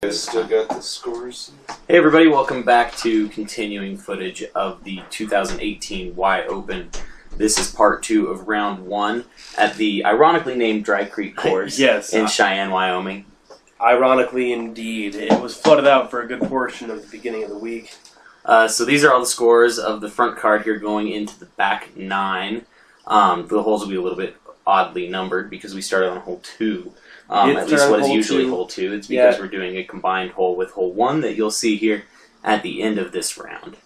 Still got the scores. Hey everybody, welcome back to continuing footage of the 2018 WyOpen. This is part 2 of round 1 at the ironically named Dry Creek course in Cheyenne, Wyoming. Ironically indeed. It was flooded out for a good portion of the beginning of the week. So these are all the scores of the front card here going into the back 9. The holes will be a little bit oddly numbered because we started on hole 2. At least what is usually hole 2. It's because we're doing a combined hole with hole 1 that you'll see here at the end of this round.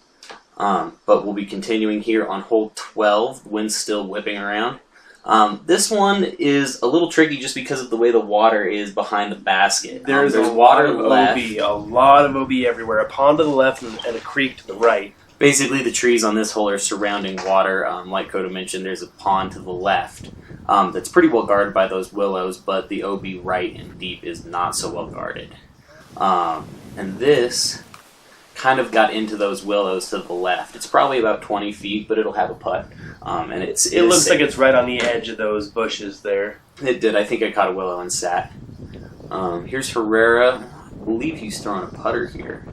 But we'll be continuing here on hole 12. The wind's still whipping around. This one is a little tricky just because of the way the water is behind the basket. There's water left. A lot of OB everywhere. A pond to the left and a creek to the right. Basically, the trees on this hole are surrounding water. Like Coda mentioned, there's a pond to the left. That's pretty well guarded by those willows, but the OB right and deep is not so well guarded. And this kind of got into those willows to the left. It's probably about 20 feet, but it'll have a putt. And it looks like it's right on the edge of those bushes there. It did. I think I caught a willow and sat. Here's Herrera. I believe he's throwing a putter here.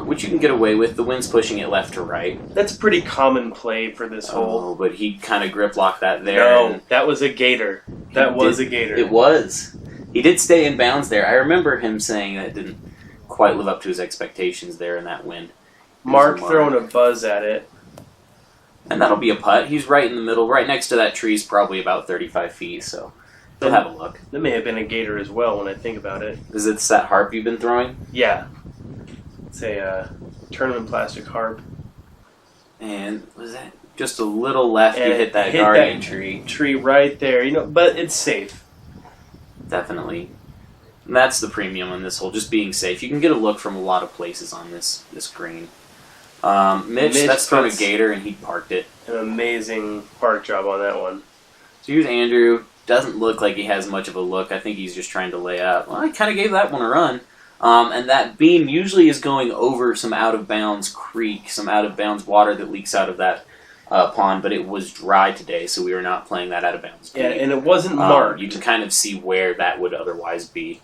Which you can get away with. The wind's pushing it left to right. That's a pretty common play for this hole. Oh, but he kind of grip locked that there. No, that was a gator. That was a gator. It was. He did stay in bounds there. I remember him saying that it didn't quite live up to his expectations there in that wind. Mark throwing a buzz at it. And that'll be a putt. He's right in the middle. Right next to that tree is probably about 35 feet, so he'll have a look. That may have been a gator as well when I think about it. Is it that harp you've been throwing? Yeah. It's a tournament plastic harp. And was that just a little left? You hit that guardian tree. Tree right there, but it's safe. Definitely. And that's the premium on this hole, just being safe. You can get a look from a lot of places on this green. Mitch, that's throwing a gator, and he parked it. An amazing park job on that one. So here's Andrew. Doesn't look like he has much of a look. I think he's just trying to lay out. Well, I kind of gave that one a run. And that beam usually is going over some out-of-bounds creek, some out-of-bounds water that leaks out of that pond, but it was dry today, so we were not playing that out-of-bounds creek. Yeah, and it wasn't marked. You can kind of see where that would otherwise be.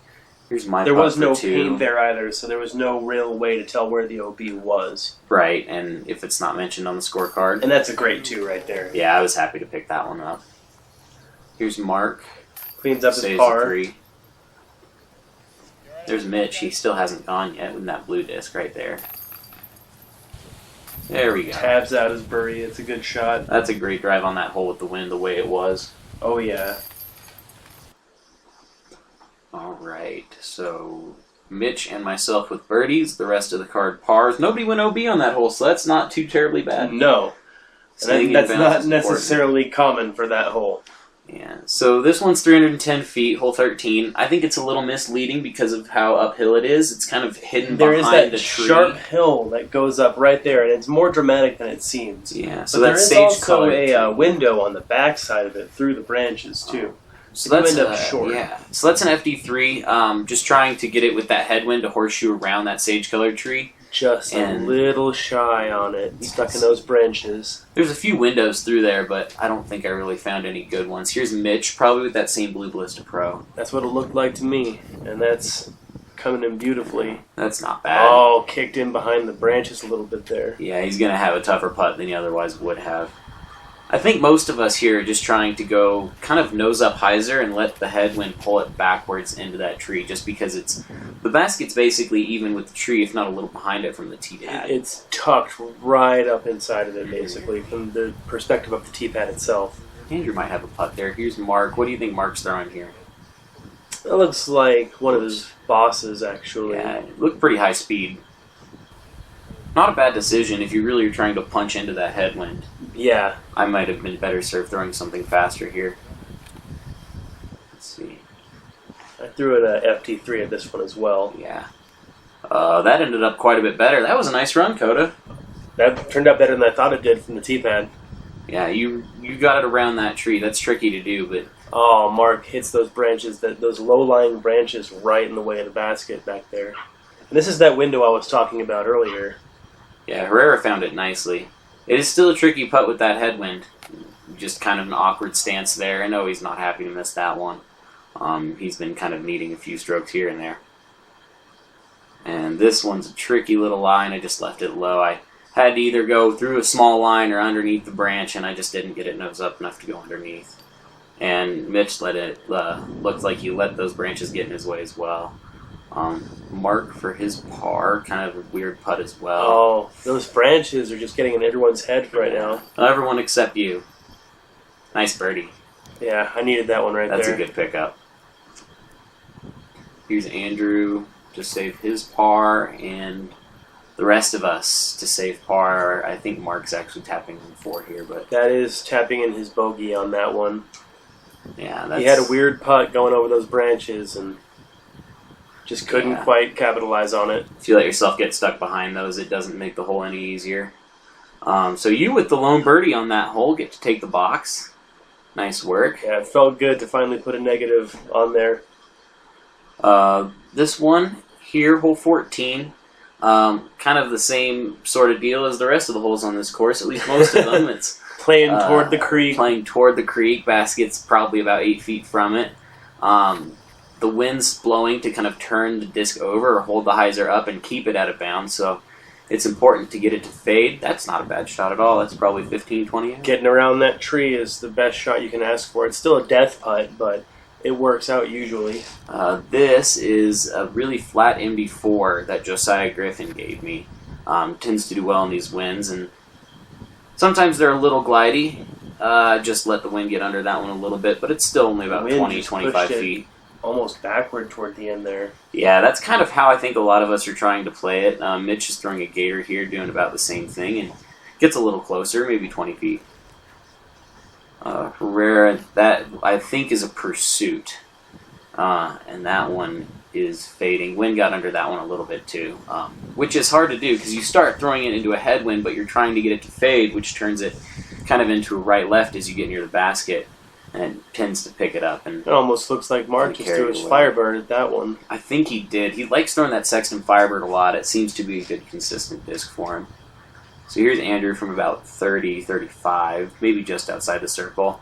Here's my There was no 2. paint there either, so there was no real way to tell where the OB was. Right, and if it's not mentioned on the scorecard. And that's a great 2 right there. Yeah, I was happy to pick that one up. Here's Mark. Cleans up his par. 3. There's Mitch. He still hasn't gone yet with that blue disc right there. There we go. Tabs out his birdie. It's a good shot. That's a great drive on that hole with the wind the way it was. Oh, yeah. All right. So Mitch and myself with birdies. The rest of the card pars. Nobody went OB on that hole, so that's not too terribly bad. No. And that's not necessarily common for that hole. Yeah, so this one's 310 feet, hole 13. I think it's a little misleading because of how uphill it is. It's kind of hidden behind the tree. There is that sharp hill that goes up right there, and it's more dramatic than it seems. Yeah, so but that's there is sage color. also a window on the back side of it through the branches, too. So that's end up short. Yeah, so that's an FD3. Just trying to get it with that headwind to horseshoe around that sage-colored tree. Just a little shy on it, stuck in those branches. There's a few windows through there, but I don't think I really found any good ones. Here's Mitch, probably with that same Blue Ballista Pro. That's what it looked like to me, and that's coming in beautifully. That's not bad. Oh, kicked in behind the branches a little bit there. Yeah, he's going to have a tougher putt than he otherwise would have. I think most of us here are just trying to go kind of nose up hyzer and let the headwind pull it backwards into that tree, just because the basket's basically even with the tree, if not a little behind it from the tee pad. It's tucked right up inside of it, basically, from the perspective of the tee pad itself. Andrew might have a putt there. Here's Mark. What do you think Mark's throwing here? That looks like one of his bosses, actually. Yeah, it looked pretty high speed. Not a bad decision if you really are trying to punch into that headwind. Yeah. I might have been better served throwing something faster here. Let's see. I threw it a FT3 at this one as well. Yeah. That ended up quite a bit better. That was a nice run, Coda. That turned out better than I thought it did from the tee pad. Yeah, you got it around that tree. That's tricky to do, but... Oh, Mark hits those branches, those low-lying branches right in the way of the basket back there. And this is that window I was talking about earlier. Yeah, Herrera found it nicely. It is still a tricky putt with that headwind. Just kind of an awkward stance there. I know he's not happy to miss that one. He's been kind of needing a few strokes here and there. And this one's a tricky little line. I just left it low. I had to either go through a small line or underneath the branch, and I just didn't get it nose up enough to go underneath. And Mitch let it, looked like he let those branches get in his way as well. Mark for his par, kind of a weird putt as well. Oh, those branches are just getting in everyone's head right now. Everyone except you. Nice birdie. Yeah, I needed that one right That's there. a good pickup. Here's Andrew to save his par, and the rest of us to save par. I think Mark's actually tapping in 4 here, but That is tapping in his bogey on that one. yeah, that's, He had a weird putt going over those branches and just couldn't Yeah. quite capitalize on it. If you let yourself get stuck behind those, it doesn't make the hole any easier. So you with the lone birdie on that hole get to take the box. Nice work. Yeah, it felt good to finally put a negative on there. This one here, hole 14, kind of the same sort of deal as the rest of the holes on this course, at least most of them. It's Playing toward the creek. Playing toward the creek. Basket's probably about 8 feet from it. The wind's blowing to kind of turn the disc over or hold the hyzer up and keep it out of bounds, so it's important to get it to fade. That's not a bad shot at all. That's probably 15, 20 yards. Getting around that tree is the best shot you can ask for. It's still a death putt, but it works out usually. This is a really flat MD4 that Josiah Griffin gave me. Tends to do well in these winds, and sometimes they're a little glidey. Just let the wind get under that one a little bit, but it's still only about The wind 20, just 25 pushed it feet. Almost backward toward the end there. Yeah, that's kind of how I think a lot of us are trying to play it. Mitch is throwing a gator here, doing about the same thing, and gets a little closer, maybe 20 feet. Herrera, that I think is a pursuit, and that one is fading. Wind got under that one a little bit too, which is hard to do because you start throwing it into a headwind, but you're trying to get it to fade, which turns it kind of into a right-left as you get near the basket, and it tends to pick it up. And It almost looks like Mark just threw his Firebird at that one. I think he did. He likes throwing that Sexton Firebird a lot. It seems to be a good, consistent disc for him. So here's Andrew from about 30, 35, maybe just outside the circle,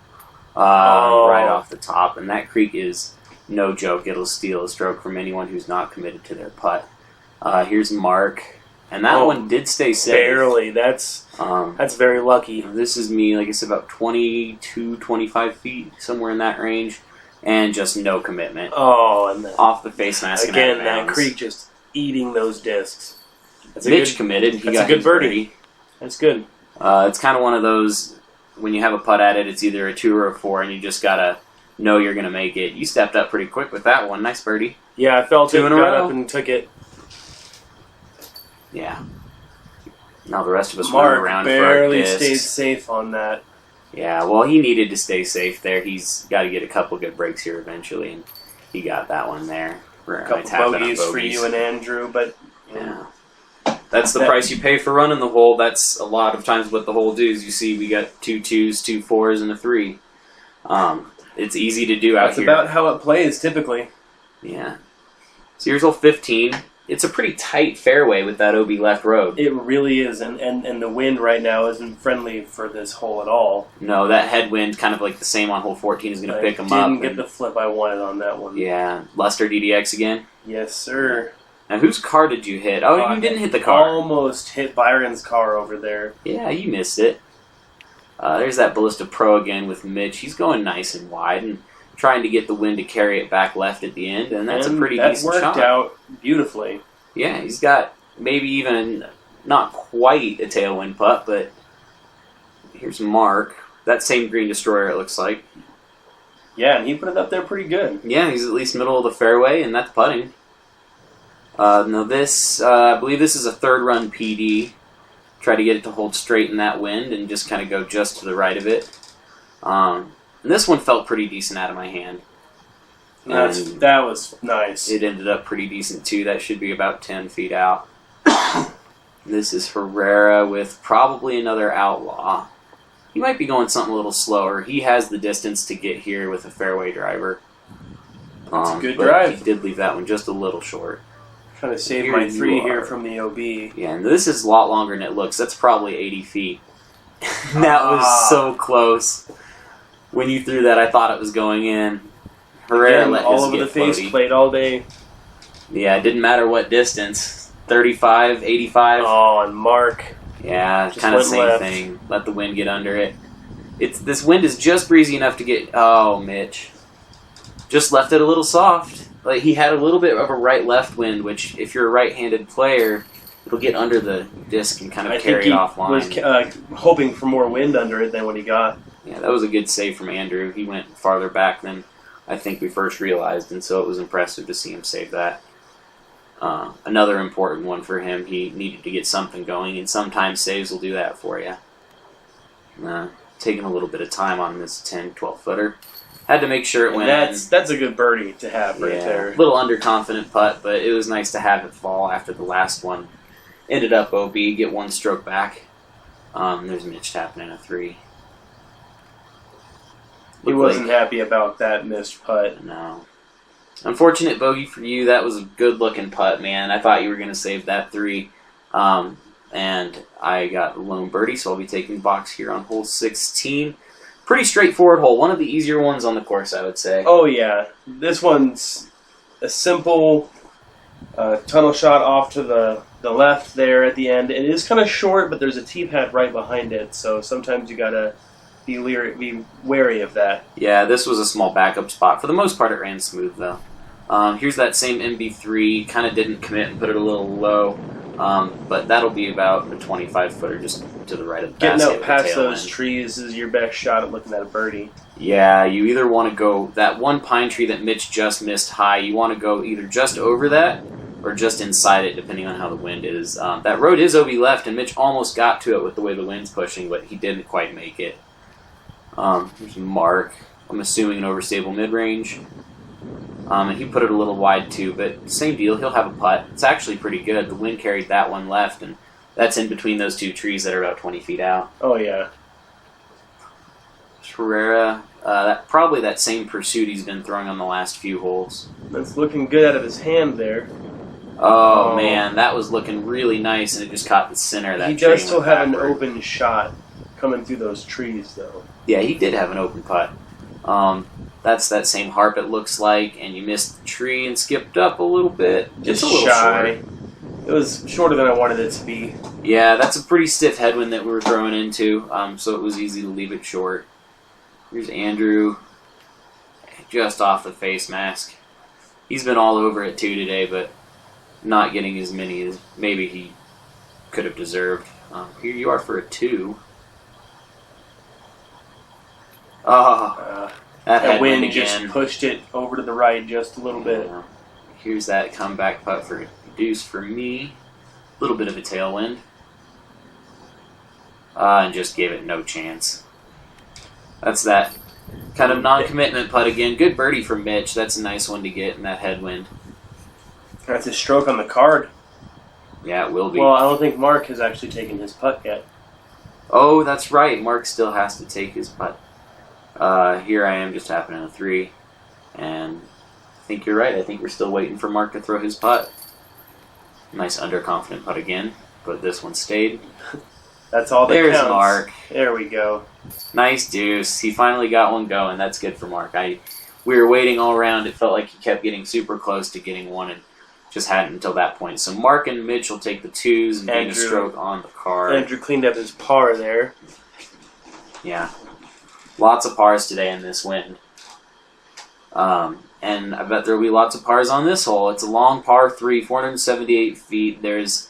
right off the top. And that creek is no joke. It'll steal a stroke from anyone who's not committed to their putt. Here's Mark. And that one did stay safe. Barely. That's very lucky. This is me, like I said, about 22, 25 feet, somewhere in that range. And just no commitment. Oh, and Off the face mask. again, that creek just eating those discs. Mitch committed. He got a good his birdie. That's good. It's kind of one of those, when you have a putt at it, it's either a 2 or a 4, and you just got to know you're going to make it. You stepped up pretty quick with that one. Nice birdie. Yeah, I felt 2 it, in a got row. up and took it. Yeah. Now the rest of us Mark run around for our barely discs. stayed safe on that. Yeah, well, he needed to stay safe there. He's got to get a couple good breaks here eventually, and he got that one there. A couple bogeys for you and Andrew, but yeah. That's the price you pay for running the hole. That's a lot of times what the hole does. You see we got 2 2s, 2 4s, and a 3. It's easy to do out that's here. about how it plays typically. Yeah. So here's hole 15. It's a pretty tight fairway with that OB left road. It really is, and the wind right now isn't friendly for this hole at all. No, that headwind, kind of like the same on hole 14, is going to pick them up. Didn't get the flip I wanted on that one. Yeah. Luster DDX again? Yes, sir. Now, whose car did you hit? Oh, you didn't hit the car. Almost hit Byron's car over there. Yeah, you missed it. There's that Ballista Pro again with Mitch. He's going nice and wide and trying to get the wind to carry it back left at the end, and that's a pretty decent shot. That worked out beautifully. Yeah, he's got maybe even not quite a tailwind putt, but here's Mark. That same green destroyer, it looks like. Yeah, and he put it up there pretty good. Yeah, he's at least middle of the fairway, and that's putting. Now this, I believe this is a 3rd run PD. Try to get it to hold straight in that wind and just kind of go just to the right of it. And this one felt pretty decent out of my hand. That was nice. It ended up pretty decent too. That should be about 10 feet out. This is Herrera with probably another outlaw. He might be going something a little slower. He has the distance to get here with a fairway driver. That's a good but drive. He did leave that one just a little short. Trying to save Here my you 3 are. here from the OB. Yeah, and this is a lot longer than it looks. That's probably 80 feet. That was so close. When you threw that, I thought it was going in. Herrera Again, let all his over get the face, floaty. played all day. Yeah, it didn't matter what distance. 35, 85. Oh, and Mark. Yeah, Just kind of went same left. thing. Let the wind get under it. This wind is just breezy enough to get... Oh, Mitch. Just left it a little soft. Like, he had a little bit of a right-left wind, which, if you're a right-handed player, it'll get under the disc and kind of carry it offline. I think he was hoping for more wind under it than what he got. Yeah, that was a good save from Andrew. He went farther back than I think we first realized, and so it was impressive to see him save that. Another important one for him. He needed to get something going, and sometimes saves will do that for you. Taking a little bit of time on this 10, 12-footer. Had to make sure it went in. That's a good birdie to have right there. A little underconfident putt, but it was nice to have it fall after the last one. Ended up OB, get one stroke back. There's Mitch tapping in a 3. He wasn't happy about that missed putt. No. Unfortunate bogey for you. That was a good-looking putt, man. I thought you were going to save that 3. And I got a lone birdie, so I'll be taking box here on hole 16. Pretty straightforward hole. One of the easier ones on the course, I would say. Oh, yeah. This one's a simple tunnel shot off to the left there at the end. It is kind of short, but there's a tee pad right behind it, so sometimes you got to be wary of that. Yeah, this was a small backup spot. For the most part, it ran smooth, though. Here's that same MB3. Kind of didn't commit and put it a little low. But that'll be about a 25-footer just to the right of the basket. Getting out past those trees is your best shot at looking at a birdie. Yeah, you either want to go... That one pine tree that Mitch just missed high, you want to go either just over that or just inside it, depending on how the wind is. That road is OB left, and Mitch almost got to it with the way the wind's pushing, but he didn't quite make it. There's Mark. I'm assuming an overstable mid-range. And he put it a little wide too, but same deal, he'll have a putt. It's actually pretty good. The wind carried that one left, and that's in between those two trees that are about 20 feet out. Oh, yeah. Herrera, probably that same pursuit he's been throwing on the last few holes. That's looking good out of his hand there. Oh, man, that was looking really nice, and it just caught the center of that tree. He does still have an open shot coming through those trees, though. Yeah, he did have an open putt. That's that same harp, it looks like, and you missed the tree and skipped up a little bit. Just a little shy. short. It was shorter than I wanted it to be. Yeah, that's a pretty stiff headwind that we were throwing into, so it was easy to leave it short. Here's Andrew, just off the face mask. He's been all over it too today, but not getting as many as maybe he could have deserved. Here you are for a 2. That wind again. just pushed it over to the right just a little bit. Here's that comeback putt for deuce for me. A little bit of a tailwind. And just gave it no chance. That's that kind of non-commitment putt again. Good birdie for Mitch. That's a nice one to get in that headwind. That's a stroke on the card. Yeah, it will be. Well, I don't think Mark has actually taken his putt yet. Oh, that's right. Mark still has to take his putt. Here I am just tapping in a 3. And I think you're right. I think we're still waiting for Mark to throw his putt. Nice underconfident putt again. But this one stayed. That's all that There's counts. Mark. There we go. Nice deuce. He finally got one going. That's good for Mark. We were waiting all around. It felt like he kept getting super close to getting one and just hadn't until that point. So Mark and Mitch will take the 2s and gain a stroke on the card. Andrew cleaned up his par there. Yeah. Lots of pars today in this wind. And I bet there will be lots of pars on this hole. It's a long par 3, 478 feet. There's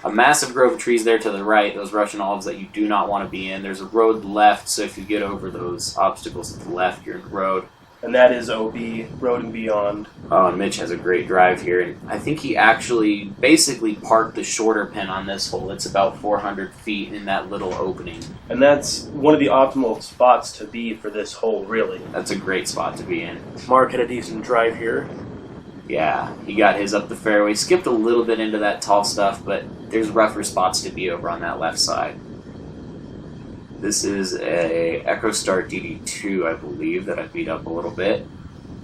a massive grove of trees there to the right, those Russian olives that you do not want to be in. There's a road left, so if you get over those obstacles to the left, you're in the road. And that is OB, Road and Beyond. Oh, and Mitch has a great drive here. And I think he actually basically parked the shorter pin on this hole. It's about 400 feet in that little opening. And that's one of the optimal spots to be for this hole, really. That's a great spot to be in. Mark had a decent drive here. Yeah, he got his up the fairway. Skipped a little bit into that tall stuff, but there's rougher spots to be over on that left side. This is a EchoStar DD2, I believe, that I beat up a little bit.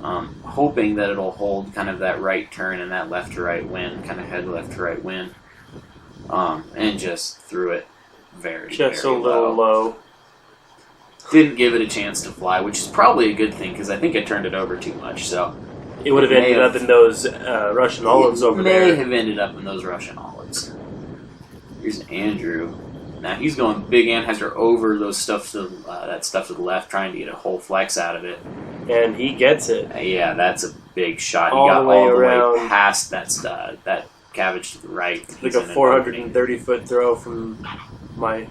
Hoping that it'll hold kind of that right turn and that left to right wind, kind of head left to right wind. And just threw it very, just very a little low. Didn't give it a chance to fly, which is probably a good thing because I think I turned it over too much. So It would have ended up in those Russian olives over there. May have ended up in those Russian olives. Here's Andrew. Now he's going big Anheuser over those stuff to that stuff to the left, trying to get a whole flex out of it. And he gets it. Yeah, that's a big shot. All he got the way all the around. way past that cabbage to the right. Like a 430-foot throw from my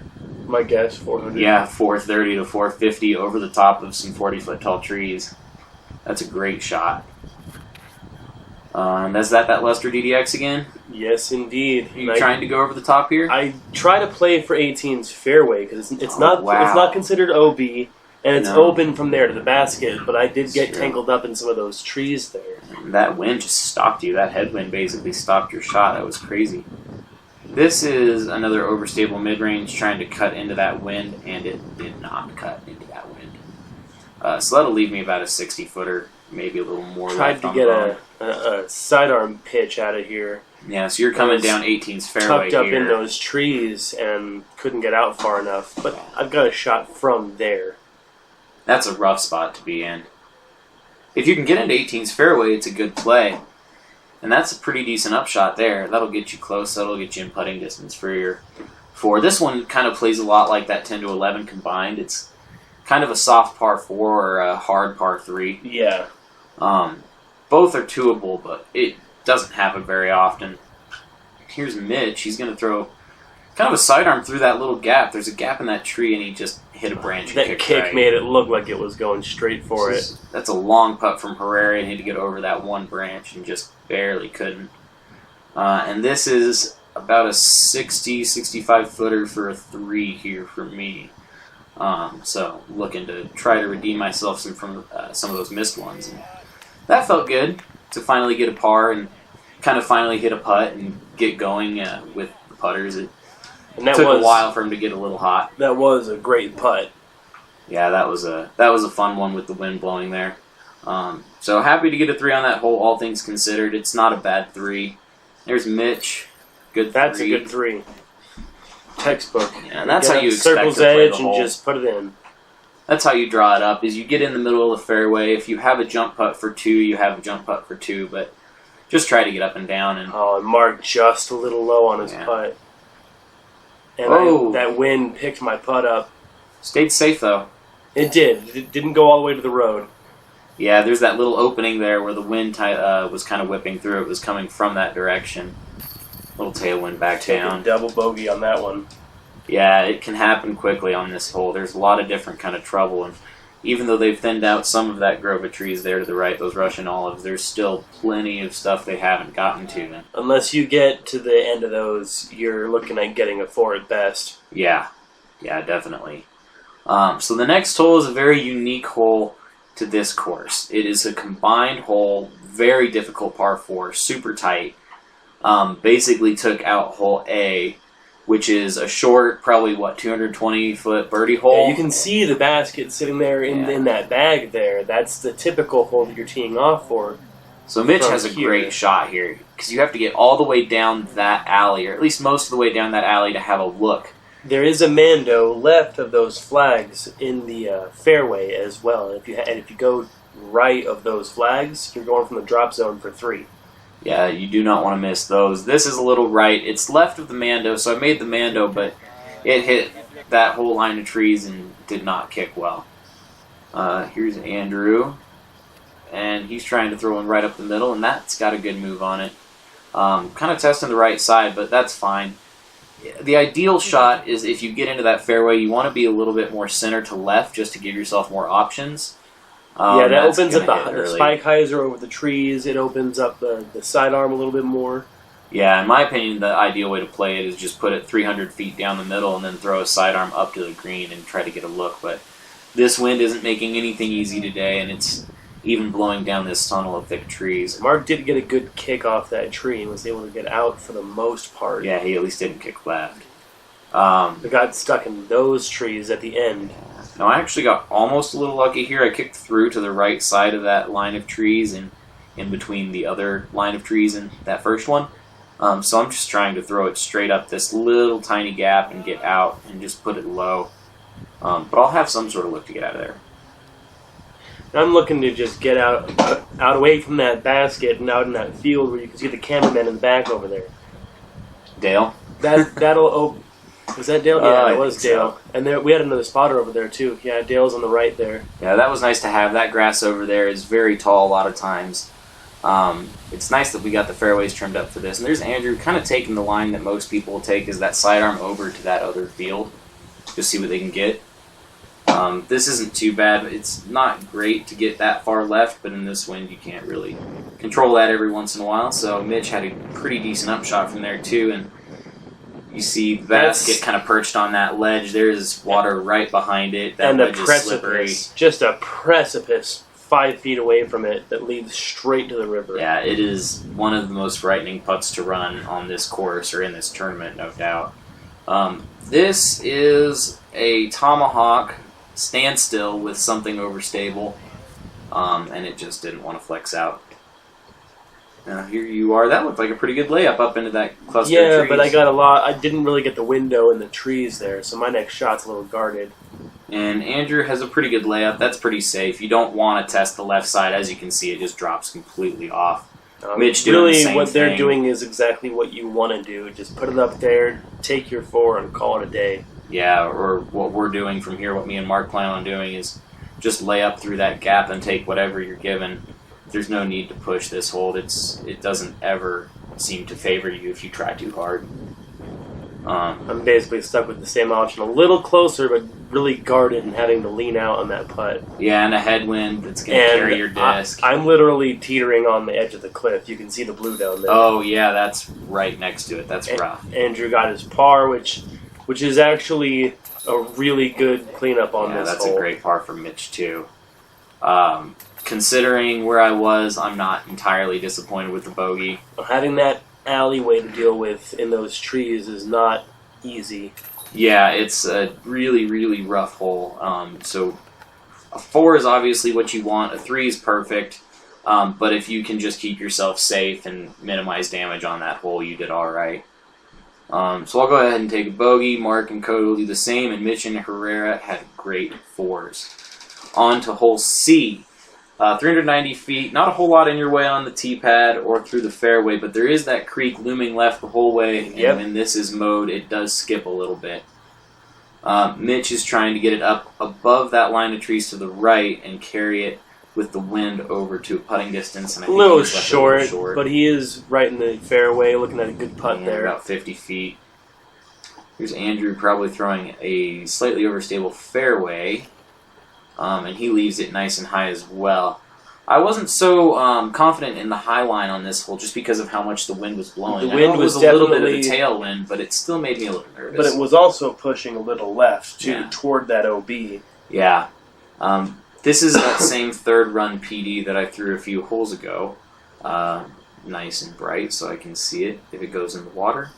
guess, 400. Yeah, 430 to 450 over the top of some 40-foot tall trees. That's a great shot. And is that Lester DDX again? Yes, indeed. Are you trying to go over the top here? I try to play for 18's fairway because it's not considered OB, and it's open from there to the basket. But I did get tangled up in some of those trees there. And that wind just stopped you. That headwind basically stopped your shot. That was crazy. This is another overstable mid-range trying to cut into that wind, and it did not cut into that wind. So that'll leave me about a 60-footer, maybe a little more. Tried to get a sidearm pitch out of here. Yeah, so you're coming down 18's fairway tucked up here. in those trees and couldn't get out far enough. But I've got a shot from there. That's a rough spot to be in. If you can get into 18's fairway, it's a good play. And that's a pretty decent upshot there. That'll get you close. That'll get you in putting distance for your 4. This one kind of plays a lot like that 10 to 11 combined. It's kind of a soft par 4 or a hard par 3. Yeah. Both are twoable, but it doesn't happen very often. Here's Mitch. He's going to throw kind of a sidearm through that little gap. There's a gap in that tree, and he just hit a branch and that kick right. made it look like it was going straight for it. That's a long putt from Herrera, and he had to get over that one branch and just barely couldn't. And this is about a 60, 65 footer for a 3 here for me. So looking to try to redeem myself from some of those missed ones. And that felt good to finally get a par and kind of finally hit a putt and get going with the putters. It took a while for him to get a little hot. That was a great putt. Yeah, that was a fun one with the wind blowing there. So happy to get a 3 on that hole, all things considered. It's not a bad 3. There's Mitch. Good 3. That's a good 3. Textbook. Yeah, and that's how you expect circle's to play the edge hole. And just put it in. That's how you draw it up, is you get in the middle of the fairway. If you have a jump putt for 2, you have a jump putt for 2, but just try to get up and down. And Mark just a little low on his putt. And that wind picked my putt up. Stayed safe, though. It did. It didn't go all the way to the road. Yeah, there's that little opening there where the wind was kind of whipping through. It was coming from that direction. Little tailwind back down. Double bogey on that one. Yeah, it can happen quickly on this hole. There's a lot of different kind of trouble, and even though they've thinned out some of that grove of trees there to the right, those Russian olives, there's still plenty of stuff they haven't gotten to. Unless you get to the end of those, you're looking at getting a 4 at best. Yeah, definitely. So the next hole is a very unique hole to this course. It is a combined hole, very difficult par 4, super tight. Basically took out hole A, which is a short, probably, 220-foot birdie hole? Yeah, you can see the basket sitting there in that bag there. That's the typical hole that you're teeing off for. So Mitch has a great shot here, because you have to get all the way down that alley, or at least most of the way down that alley to have a look. There is a Mando left of those flags in the fairway as well. And if you go right of those flags, you're going from the drop zone for 3. Yeah, you do not want to miss those. This is a little right. It's left of the Mando, so I made the Mando, but it hit that whole line of trees and did not kick well. Here's Andrew, and he's trying to throw one right up the middle, and that's got a good move on it. Kind of testing the right side, but that's fine. The ideal shot is if you get into that fairway, you want to be a little bit more center to left just to give yourself more options. That opens up the spike hyzer over the trees. It opens up the sidearm a little bit more. Yeah, in my opinion, the ideal way to play it is just put it 300 feet down the middle and then throw a sidearm up to the green and try to get a look. But this wind isn't making anything easy today, and it's even blowing down this tunnel of thick trees. Mark did get a good kick off that tree and was able to get out for the most part. Yeah, he at least didn't kick left. It got stuck in those trees at the end. Now, I actually got almost a little lucky here. I kicked through to the right side of that line of trees and in between the other line of trees and that first one. So I'm just trying to throw it straight up this little tiny gap and get out and just put it low. But I'll have some sort of look to get out of there. I'm looking to just get out away from that basket and out in that field where you can see the cameraman in the back over there. Dale? That'll... Was that Dale? Yeah, it was Dale. So. And there, we had another spotter over there, too. Yeah, Dale's on the right there. Yeah, that was nice to have. That grass over there is very tall a lot of times. It's nice that we got the fairways trimmed up for this. And there's Andrew kind of taking the line that most people will take is that sidearm over to that other field. Just see what they can get. This isn't too bad. It's not great to get that far left, but in this wind you can't really control that every once in a while. So Mitch had a pretty decent upshot from there, too. And you see the basket kind of perched on that ledge. There's water right behind it. That ledge is slippery. Just a precipice 5 feet away from it that leads straight to the river. Yeah, it is one of the most frightening putts to run on this course or in this tournament, no doubt. This is a tomahawk standstill with something overstable, and it just didn't want to flex out. Now here you are. That looked like a pretty good layup up into that cluster of trees. Yeah, but I got a lot. I didn't really get the window in the trees there, so my next shot's a little guarded. And Andrew has a pretty good layup. That's pretty safe. You don't want to test the left side. As you can see, it just drops completely off. Mitch doing the same what thing. They're doing is exactly what you want to do. Just put it up there, take your 4, and call it a day. Yeah, or what we're doing from here, what me and Mark plan on doing is just lay up through that gap and take whatever you're given. There's no need to push this hold. It doesn't ever seem to favor you if you try too hard. I'm basically stuck with the same option, a little closer, but really guarded and having to lean out on that putt. Yeah, and a headwind that's going to carry your disc. I'm literally teetering on the edge of the cliff. You can see the blue down there. Oh, yeah, that's right next to it. That's rough. Andrew got his par, which is actually a really good cleanup on this hole. Yeah, that's a great par for Mitch, too. Considering where I was, I'm not entirely disappointed with the bogey. Having that alleyway to deal with in those trees is not easy. Yeah, it's a really, really rough hole. So a 4 is obviously what you want. A 3 is perfect. But if you can just keep yourself safe and minimize damage on that hole, you did all right. So I'll go ahead and take a bogey. Mark and Coda will do the same, and Mitch and Herrera had great 4s. On to hole C. 390 feet, not a whole lot in your way on the tee pad or through the fairway, but there is that creek looming left the whole way, and when this is mowed, it does skip a little bit. Mitch is trying to get it up above that line of trees to the right and carry it with the wind over to a putting distance. And I think a little short, but he is right in the fairway, looking at a good putt there. About 50 feet. Here's Andrew probably throwing a slightly overstable fairway. And he leaves it nice and high as well. I wasn't so confident in the high line on this hole just because of how much the wind was blowing. The wind was a little bit of a tailwind, but it still made me a little nervous. But it was also pushing a little left, too, toward that OB. Yeah. This is that same third run PD that I threw a few holes ago. Nice and bright so I can see it if it goes in the water.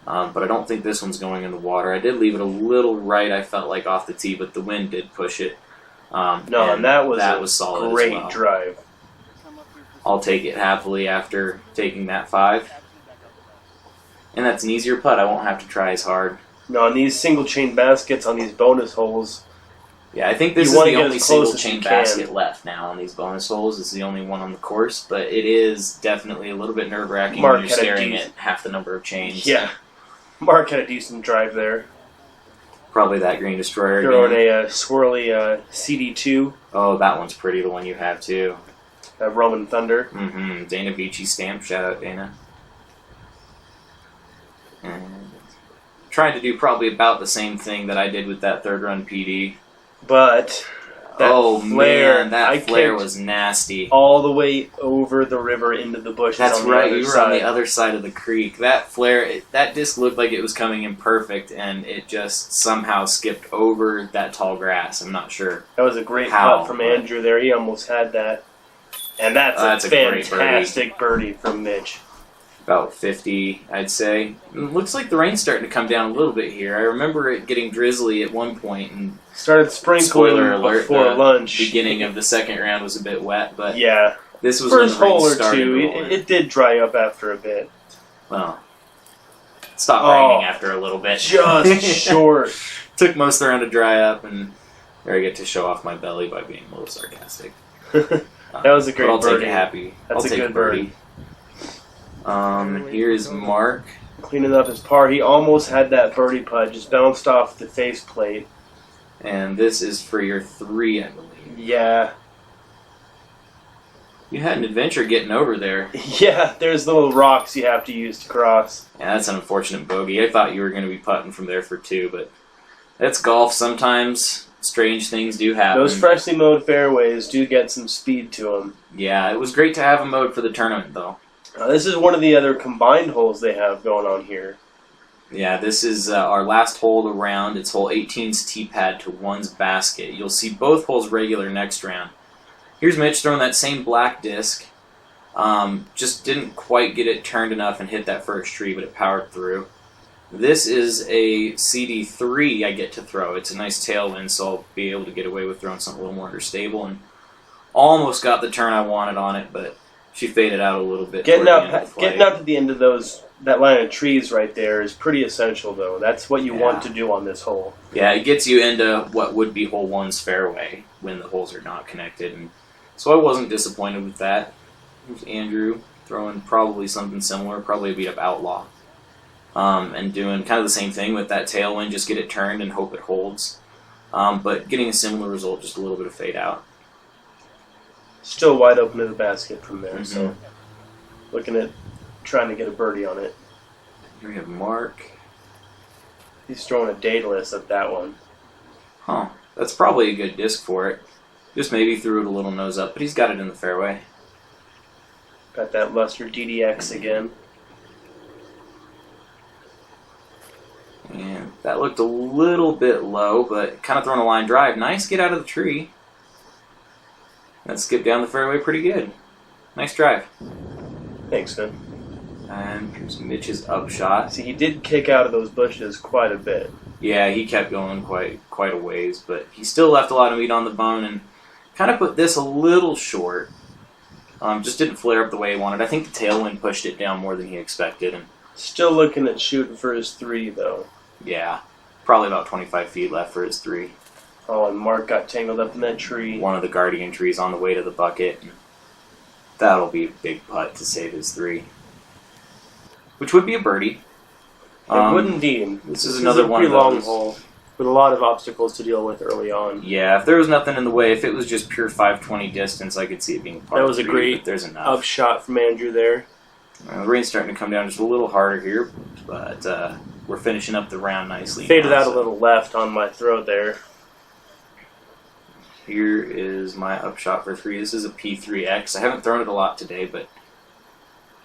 But I don't think this one's going in the water. I did leave it a little right, I felt like, off the tee, but the wind did push it. And that was solid great as well. Drive. I'll take it happily after taking that 5. And that's an easier putt. I won't have to try as hard. No, on these single chain baskets on these bonus holes. Yeah, I think this is the only single chain basket left now on these bonus holes. It's the only one on the course, but it is definitely a little bit nerve-wracking when you're staring at half the number of chains. Yeah. Mark had a decent drive there. Probably that green destroyer. Throwing a swirly CD2. Oh, that one's pretty, the one you have too. Roman Thunder. Mm-hmm. Dana Beachy stamp. Shout out, Dana. And trying to do probably about the same thing that I did with that third run PD. But that flare was nasty. All the way over the river into the bushes. That's on the right, other you were side. on the other side of the creek. That flare, that disc looked like it was coming in perfect, and it just somehow skipped over that tall grass. I'm not sure. That was a great putt from Andrew there. He almost had that. And that's a fantastic birdie from Mitch. About 50, I'd say. It looks like the rain's starting to come down a little bit here. I remember it getting drizzly at one point, and started sprinkling before lunch. Beginning of the second round was a bit wet, but yeah, this was first when the rain hole or started two. It did dry up after a bit. Well, it stopped raining after a little bit. Just short. Took most of the round to dry up, and there I get to show off my belly by being a little sarcastic. That was a great I'll birdie. take a happy. That's I'll take a good birdie. Here's Mark. Cleaning up his par. He almost had that birdie putt, just bounced off the faceplate. And this is for your 3, I believe. Yeah. You had an adventure getting over there. Yeah, there's little rocks you have to use to cross. Yeah, that's an unfortunate bogey. I thought you were going to be putting from there for 2, but that's golf. Sometimes strange things do happen. Those freshly mowed fairways do get some speed to them. Yeah, it was great to have a mode for the tournament, though. This is one of the other combined holes they have going on here. Yeah, this is our last hole of the round. It's hole 18's tee pad to 1's basket. You'll see both holes regular next round. Here's Mitch throwing that same black disc. Just didn't quite get it turned enough and hit that first tree, but it powered through. This is a CD3 I get to throw. It's a nice tailwind, so I'll be able to get away with throwing something a little more understable. And almost got the turn I wanted on it, but she faded out a little bit. Getting out to the end of that line of trees right there is pretty essential, though. That's what you want to do on this hole. Yeah, it gets you into what would be hole 1's fairway when the holes are not connected. And so I wasn't disappointed with that. Here's Andrew throwing probably something similar, probably a beat up Outlaw. And doing kind of the same thing with that tailwind, just get it turned and hope it holds. But getting a similar result, just a little bit of fade out. Still wide open to the basket from there, so looking at trying to get a birdie on it. Here we have Mark. He's throwing a dadeless at that one. Huh. That's probably a good disc for it. Just maybe threw it a little nose up, but he's got it in the fairway. Got that Luster DDX again. And that looked a little bit low, but kind of throwing a line drive. Nice get out of the tree. That skipped down the fairway pretty good. Nice drive. Thanks, man. And here's Mitch's upshot. See, he did kick out of those bushes quite a bit. Yeah, he kept going quite a ways, but he still left a lot of meat on the bone and kind of put this a little short. Just didn't flare up the way he wanted. I think the tailwind pushed it down more than he expected. And still looking at shooting for his 3, though. yeah, probably about 25 feet left for his 3. Oh, and Mark got tangled up in that tree. One of the guardian trees on the way to the bucket. That'll be a big putt to save his 3. Which would be a birdie. It would indeed. This is another one pretty of long those. hole with a lot of obstacles to deal with early on. Yeah, if there was nothing in the way, if it was just pure 520 distance, I could see it being par That was a 3, great but there's enough. upshot from Andrew there. The rain's starting to come down just a little harder here, but we're finishing up the round nicely. Faded now, out so a little left on my throw there. Here is my upshot for 3. This is a P3X. I haven't thrown it a lot today, but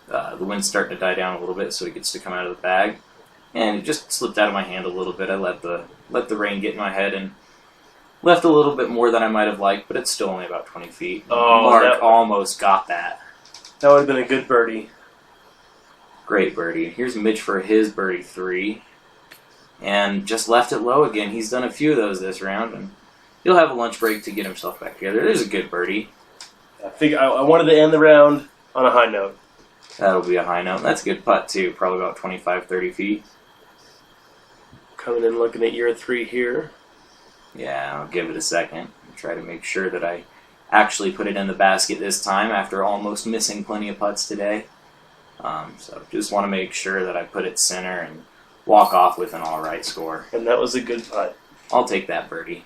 the wind's starting to die down a little bit, so it gets to come out of the bag. And it just slipped out of my hand a little bit. I let the rain get in my head and left a little bit more than I might have liked, but it's still only about 20 feet. Oh, Mark almost got that. That would have been a good birdie. Great birdie. Here's Mitch for his birdie 3. And just left it low again. He's done a few of those this round, and he'll have a lunch break to get himself back together. There's a good birdie. I wanted to end the round on a high note. That'll be a high note. That's a good putt, too. Probably about 25, 30 feet. Coming in looking at your 3 here. Yeah, I'll give it a second. Try to make sure that I actually put it in the basket this time after almost missing plenty of putts today. So just want to make sure that I put it center and walk off with an alright score. And that was a good putt. I'll take that birdie.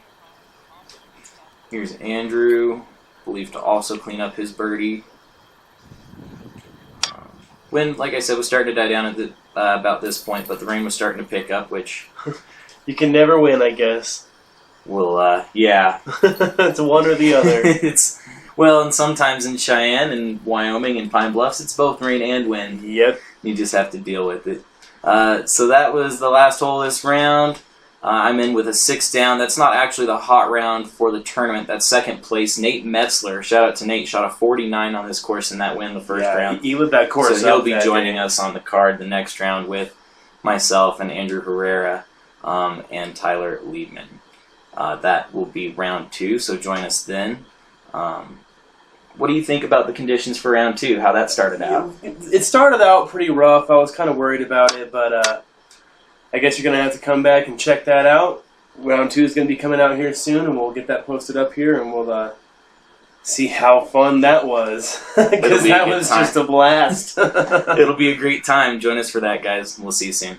Here's Andrew, believed to also clean up his birdie. Wind, like I said, was starting to die down at about this point, but the rain was starting to pick up, which You can never win, I guess. will, yeah. It's one or the other. Well, and sometimes in Cheyenne and Wyoming and Pine Bluffs, it's both rain and wind. Yep. You just have to deal with it. So that was the last hole of this round. I'm in with a 6 down. That's not actually the hot round for the tournament. That's second place. Nate Metzler, shout out to Nate, shot a 49 on this course in that win the first round. He lit that course So he'll up be that joining day. us on the card the next round with myself and Andrew Herrera and Tyler Liebman. That will be round 2, so join us then. What do you think about the conditions for round 2? How that started out? It started out pretty rough. I was kind of worried about it, but I guess you're going to have to come back and check that out. Round 2 is going to be coming out here soon, and we'll get that posted up here, and we'll see how fun that was. Because that was just a blast. It'll be a great time. Join us for that, guys. We'll see you soon.